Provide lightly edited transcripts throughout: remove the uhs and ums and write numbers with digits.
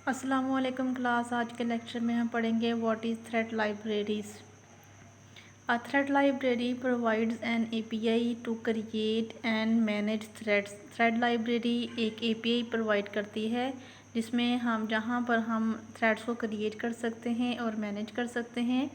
अस्सलामुअलैकुम क्लास। आज के लेक्चर में हम पढ़ेंगे what is thread libraries. A thread library provides an API to create and manage threads. Thread library एक एपीआई प्रोवाइड करती है जिसमें जहाँ पर हम थ्रेड्स को क्रिएट कर सकते हैं और मैनेज कर सकते हैं।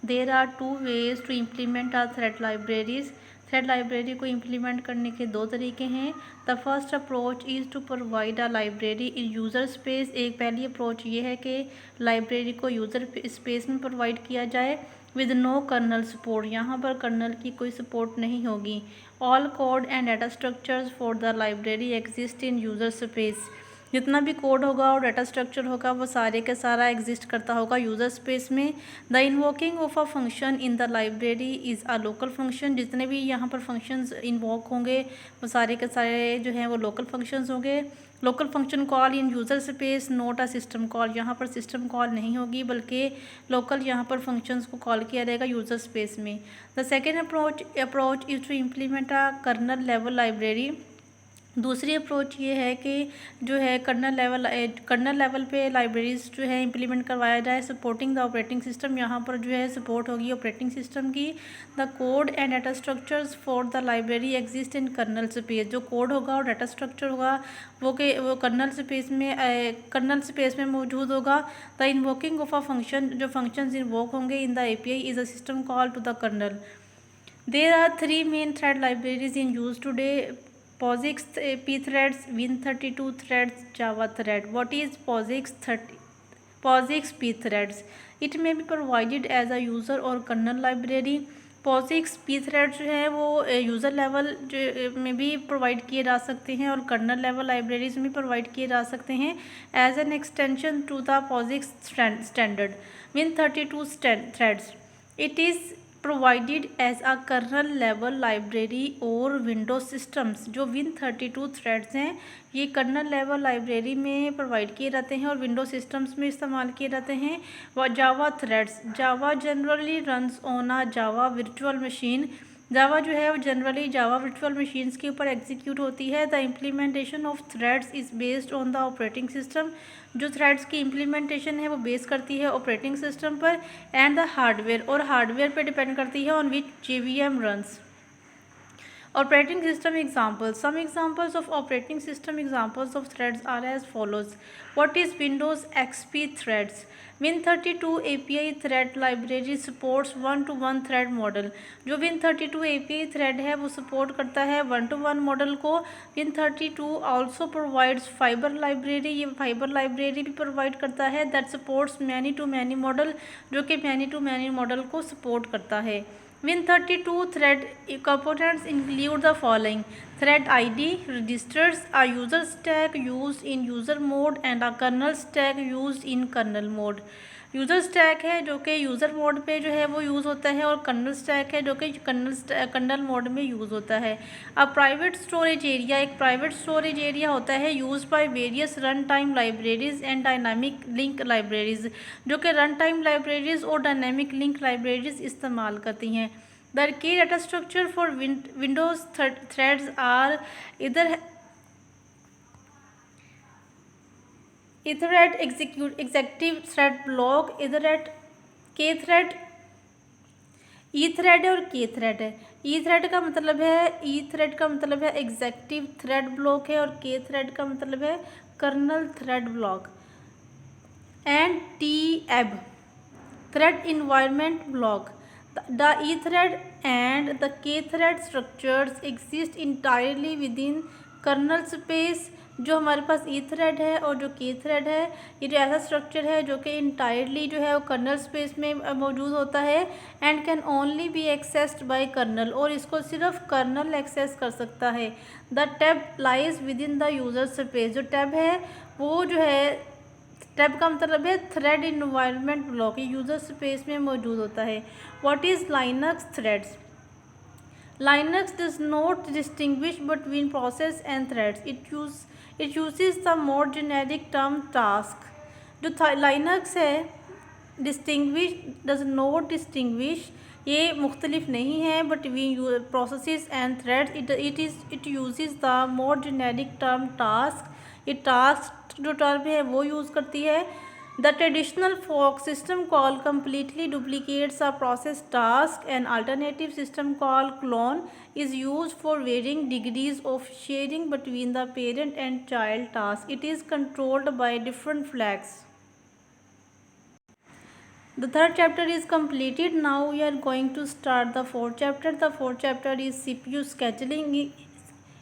There are two ways to implement are thread libraries. Thread library को इम्प्लीमेंट करने के दो तरीके हैं। The first approach is to provide a library in user space. एक पहली अप्रोच ये है कि लाइब्रेरी को यूज़र स्पेस में प्रोवाइड किया जाए विद नो कर्नल सपोर्ट। यहाँ पर कर्नल की कोई सपोर्ट नहीं होगी। All code and data structures for the library exist in user space. जितना भी कोड होगा और डाटा स्ट्रक्चर होगा वो सारे के सारा एग्जिस्ट करता होगा यूज़र स्पेस में। The invoking of a function in the library is a local function. जितने भी यहाँ पर फंक्शंस इन्वोक होंगे वो सारे के सारे जो हैं वो लोकल फंक्शंस होंगे। Local function call in user space note a system call. यहाँ पर सिस्टम कॉल नहीं होगी बल्कि लोकल यहाँ पर फंक्शंस को कॉल किया जाएगा यूज़र स्पेस में। The second approach is to implement a kernel level library. दूसरी अप्रोच ये है कि जो है कर्नल लेवल पे लाइब्रेरीज जो है इम्प्लीमेंट करवाया जाए सपोर्टिंग द ऑपरेटिंग सिस्टम। यहाँ पर जो है सपोर्ट होगी ऑपरेटिंग सिस्टम की। The code and data structures for the library exist in kernel space. जो कोड होगा और डाटा स्ट्रक्चर होगा वो कर्नल स्पेस में मौजूद होगा। The invoking of a function. जो फंक्शंस इन्वोक होंगे in the API is a system call to the kernel. There are three main thread libraries in use today: POSIX pthreads, Win32 threads, Java thread. What is POSIX pthreads? It may be provided as a user or kernel library. POSIX pthreads जो है वो user level में भी provide किए जा सकते हैं और कर्नल लेवल लाइब्रेरीज में प्रोवाइड किए जा सकते हैं as an extension to the POSIX standard Win32 threads. It is provided as a kernel level library और विंडोज सिस्टम्स। जो Win32 थ्रेड्स हैं ये कर्नल लेवल लाइब्रेरी में प्रोवाइड किए जाते हैं और विंडोज सिस्टम्स में इस्तेमाल किए जाते हैं। व Java threads. Java generally runs on a Java virtual machine. Java जो है वो जनरली जावा वर्चुअल मशीन्स के ऊपर एग्जीक्यूट होती है। The implementation of threads is based on the operating system. जो थ्रेड्स की इम्प्लीमेंटेशन है वो बेस करती है ऑपरेटिंग सिस्टम पर एंड द हार्डवेयर, और हार्डवेयर पे डिपेंड करती है on which JVM runs. Operating system examples. Some examples of operating system examples of threads are as follows. What is Windows XP threads? Win32 API thread library supports 1-to-1 thread model. जो Win32 API thread है वो support करता है 1-to-1 model को। Win32 also provides fiber library। ये fiber library भी provide करता है that supports many-to-many model, जो कि many-to-many मॉडल को support करता है। Win32 thread components include the following: thread ID, registers, a user stack used in user mode and a kernel stack used in kernel mode. User stack है जो कि user mode पे जो है वो यूज़ होता है और कर्नल स्टैक है जो कि कर्नल मोड में यूज़ होता है। अब प्राइवेट स्टोरेज एरिया, एक प्राइवेट स्टोरेज एरिया होता है use by various run time libraries and dynamic link libraries, जो कि रन टाइम लाइब्रेरीज और डायनामिक लिंक लाइब्रेरीज इस्तेमाल करती हैं। The key data structure for Windows threads are इधर Ethernet executive thread block, Ethernet K thread, E thread और K thread है। E thread का मतलब है एग्जेक्टिव थ्रेड ब्लॉक है और K thread का मतलब है kernel thread block. And TEB thread environment block. The E thread and the K thread structures exist entirely within kernel space. जो हमारे पास ई थ्रेड है और जो के थ्रेड है ये जो ऐसा स्ट्रक्चर है जो कि इंटायरली जो है वो कर्नल स्पेस में मौजूद होता है and can only be accessed by kernel, और इसको सिर्फ कर्नल एक्सेस कर सकता है। The TEB lies within the user space. जो टैब है वो जो है टैब का मतलब है थ्रेड इन्वायरमेंट ब्लॉक, ये यूज़र स्पेस में मौजूद होता है। What is Linux threads? Linux does not distinguish between process and threads. It uses the more generic term task. जो Linux है does not distinguish, ये मुख्तलिफ नहीं है between processes and threads. It uses the more generic term task. ये task जो term है वो यूज़ करती है। The traditional fork system call completely duplicates a process task and alternative system call clone is used for varying degrees of sharing between the parent and child task. It is controlled by different flags. The third chapter is completed. Now we are going to start the fourth chapter. The fourth chapter is CPU scheduling.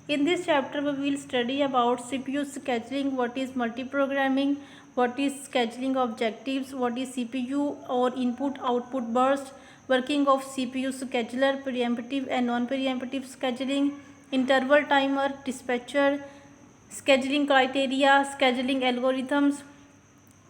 In this chapter we will study about CPU scheduling, what is multiprogramming, what is scheduling objectives, what is CPU or input output burst, working of CPU scheduler, preemptive and non-preemptive scheduling, interval timer, dispatcher, scheduling criteria, scheduling algorithms।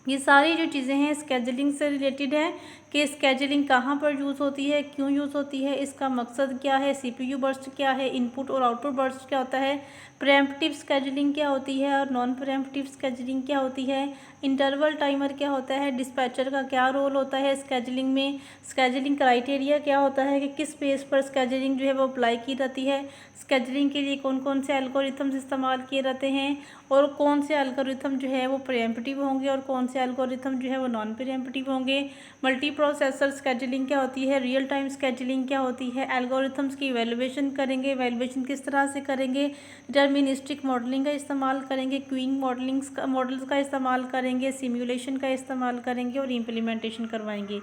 ये सारी जो चीज़ें हैं scheduling से related है कि scheduling कहाँ पर यूज़ होती है, क्यों यूज़ होती है, इसका मकसद क्या है, सीपीयू बर्स्ट क्या है, इनपुट और आउटपुट बर्स्ट क्या होता है, प्रेम्प्टिव स्केजुलिंग क्या होती है और नॉन प्रेम्प्टिव स्केजुलिंग क्या होती है, इंटरवल टाइमर क्या होता है, डिस्पैचर का क्या रोल होता है स्केजुलिंग में, स्केजुलिंग क्राइटेरिया क्या होता है कि किस बेस पर स्केजुलिंग जो है वो अप्लाई की जाती है, स्केजुलिंग के लिए कौन कौन से एल्गोरिथम्स इस्तेमाल किए जाते हैं और कौन से एल्गोरिथम जो है वो प्रीएम्प्टिव होंगे और कौन से एल्गोरिथम जो है वो नॉन प्रीएम्प्टिव होंगे, मल्टी प्रोसेसर स्केजुलिंग क्या होती है, रियल टाइम स्केजुलिंग क्या होती है, एल्गोरिथम्स की इवैल्यूएशन करेंगे, इवैल्यूएशन किस तरह से करेंगे, डिटर्मिनिस्टिक मॉडलिंग का इस्तेमाल करेंगे, क्यूइंग मॉडल्स का इस्तेमाल करेंगे, सिम्युलेशन का इस्तेमाल करेंगे और इम्प्लीमेंटेशन करवाएंगे।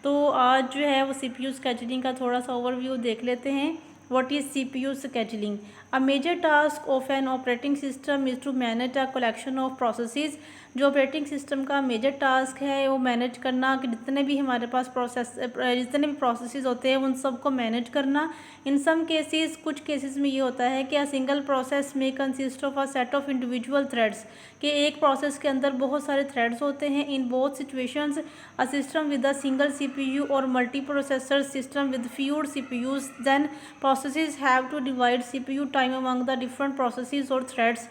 तो आज जो है वो CPU स्केजुलिंग का थोड़ा सा ओवरव्यू देख लेते हैं। What is CPU scheduling? A major task of an operating system is to manage a collection of processes. जो ऑपरेटिंग सिस्टम का मेजर टास्क है वो मैनेज करना कि जितने भी हमारे पास जितने भी प्रोसेसेस होते हैं उन सब को मैनेज करना। इन सम केसेस, कुछ केसेस में ये होता है कि अ सिंगल प्रोसेस में consist of a set of individual threads, कि एक प्रोसेस के अंदर बहुत सारे थ्रेड्स होते हैं। In both situations a system with a single CPU और multi processor system with few CPUs, then processes have to divide CPU time among the different processes or threads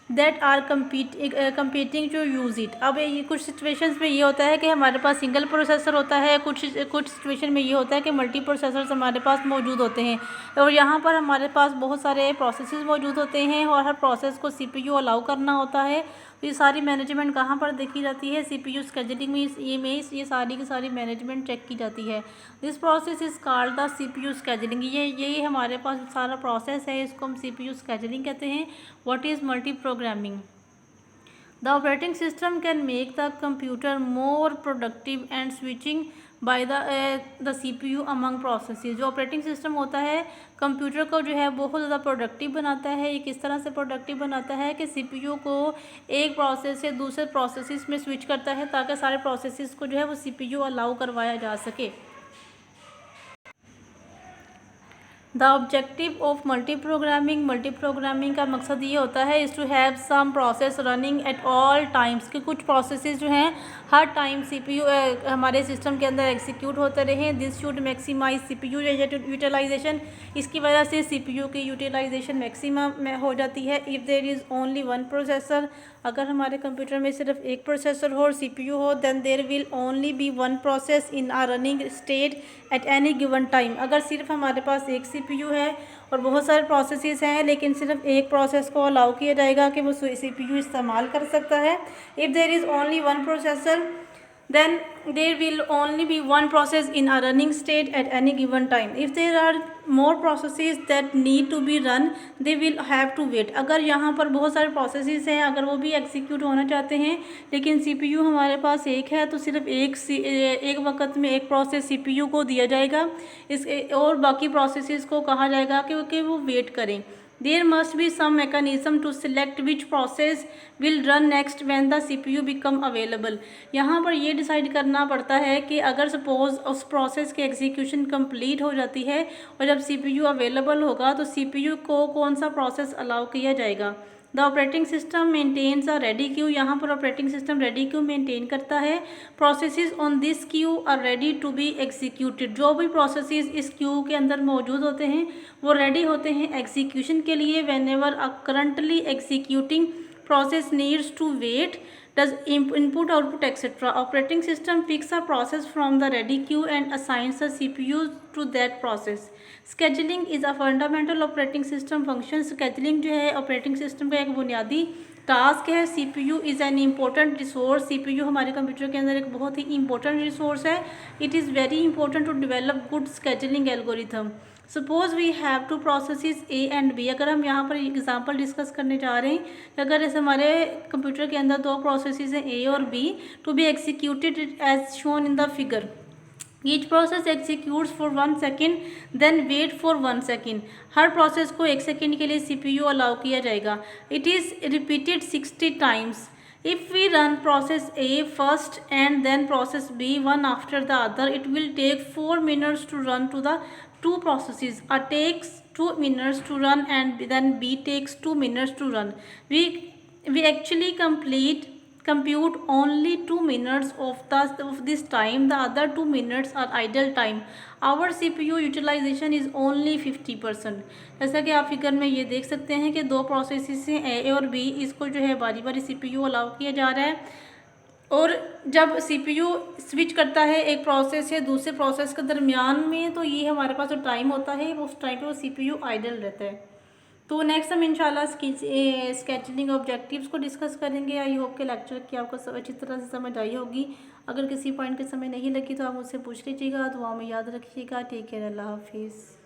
that are competing to use it। अब ये कुछ situations में ये होता है कि हमारे पास सिंगल प्रोसेसर होता है, कुछ सिचुएशन में ये होता है कि मल्टी प्रोसेसर्स हमारे पास मौजूद होते हैं और यहाँ पर हमारे पास बहुत सारे प्रोसेसेस मौजूद होते हैं और हर प्रोसेस को CPU अलाउ करना होता है। तो ये सारी मैनेजमेंट कहाँ पर देखी जाती है, CPU स्केजुलिंग में ये सारी की सारी मैनेजमेंट चेक की जाती है। This process is called the CPU scheduling. यही हमारे पास सारा प्रोसेस है, इसको हम CPU स्केजुलिंग कहते हैं। What is multi programming? The operating system can make the computer more productive and switching by the CPU among processes. जो ऑपरेटिंग सिस्टम होता है कंप्यूटर को जो है बहुत ज़्यादा प्रोडक्टिव बनाता है। ये किस तरह से प्रोडक्टिव बनाता है कि CPU को एक प्रोसेस से दूसरे प्रोसेसेस में स्विच करता है ताकि सारे प्रोसेसेस को जो है वो CPU अलाउ करवाया जा सके। The objective of multi programming का मकसद ये होता है is to have some process running at all times, कि कुछ प्रोसेसेस जो हैं हर टाइम CPU हमारे सिस्टम के अंदर एग्जीक्यूट होते रहें। This should maximise CPU utilisation. इसकी वजह से CPU की यूटिलाइजेशन मैक्सिमम हो जाती है। If there is only one processor, अगर हमारे कंप्यूटर में सिर्फ एक प्रोसेसर हो और CPU हो, then there will only be one process in a running state at any given time. अगर सिर्फ हमारे पास एक CPU है और बहुत सारे प्रोसेसेस हैं लेकिन सिर्फ एक प्रोसेस को अलाउ किया जाएगा कि वो CPU इस्तेमाल कर सकता है। If there is only one processor then there will only be one process in a running state at any given time. If there are more processes that need to be run, they will have to wait. अगर यहाँ पर बहुत सारे processes हैं, अगर वो भी execute होना चाहते हैं लेकिन CPU हमारे पास एक है तो सिर्फ एक वक्त में एक process CPU को दिया जाएगा और बाकी processes को कहा जाएगा कि वो wait करें। There must be some mechanism to select which process will run next when the CPU become available। यहाँ पर ये डिसाइड करना पड़ता है कि अगर सपोज उस प्रोसेस की एग्जीक्यूशन कंप्लीट हो जाती है और जब CPU अवेलेबल होगा तो CPU को कौन सा प्रोसेस अलाउ किया जाएगा। The operating system maintains a ready queue. यहाँ पर operating system ready queue maintain करता है। Processes on this queue are ready to be executed. जो भी प्रोसेसेस इस क्यू के अंदर मौजूद होते हैं वो रेडी होते हैं एग्जीक्यूशन के लिए। Whenever a currently executing process needs to wait, does input, output, etc. Operating system picks a process from the ready queue and assigns a CPU to that process. Scheduling is a fundamental operating system function. Scheduling जो है operating system का एक बुनियादी task है. CPU is an important resource. CPU हमारे computer के अंदर एक बहुत ही important resource है. It is very important to develop good scheduling algorithm. Suppose we have two processes A and B. अगर हम यहाँ पर एग्जांपल डिस्कस करने जा रहे हैं कि अगर ऐसे हमारे कंप्यूटर के अंदर दो प्रोसेसेस हैं ए और B to be executed as shown in the figure. Each process executes for 1 second then wait for 1 second. हर प्रोसेस को 1 सेकेंड के लिए CPU अलाउ किया जाएगा. It is repeated 60 times. If we run process A first and then process B one after the other, it will take 4 minutes to run to the two processes. A takes 2 minutes to run and then B takes 2 minutes to run. We actually compute only 2 minutes of this time. The other 2 minutes are idle time. Our CPU utilization is only 50%. जैसा कि आप figure में ये देख सकते हैं कि दो प्रोसेसेस हैं ए और बी. इसको जो है बारी बारी CPU अलाउ किया जा रहा है और जब CPU स्विच करता है एक प्रोसेस से दूसरे प्रोसेस के दरमियान में तो ये हमारे पास जो टाइम होता है उस टाइम पे वो CPU आइडल रहता है. तो नेक्स्ट हम इंशाल्लाह स्केड्यूलिंग ऑब्जेक्टिव्स को डिस्कस करेंगे. आई होप के लेक्चर की आपको सब अच्छी तरह से समझ आई होगी. अगर किसी पॉइंट के समय नहीं लगी तो आप मुझसे पूछ लीजिएगा. दुआ में याद रखिएगा. Take care. अल्लाह हाफिज़.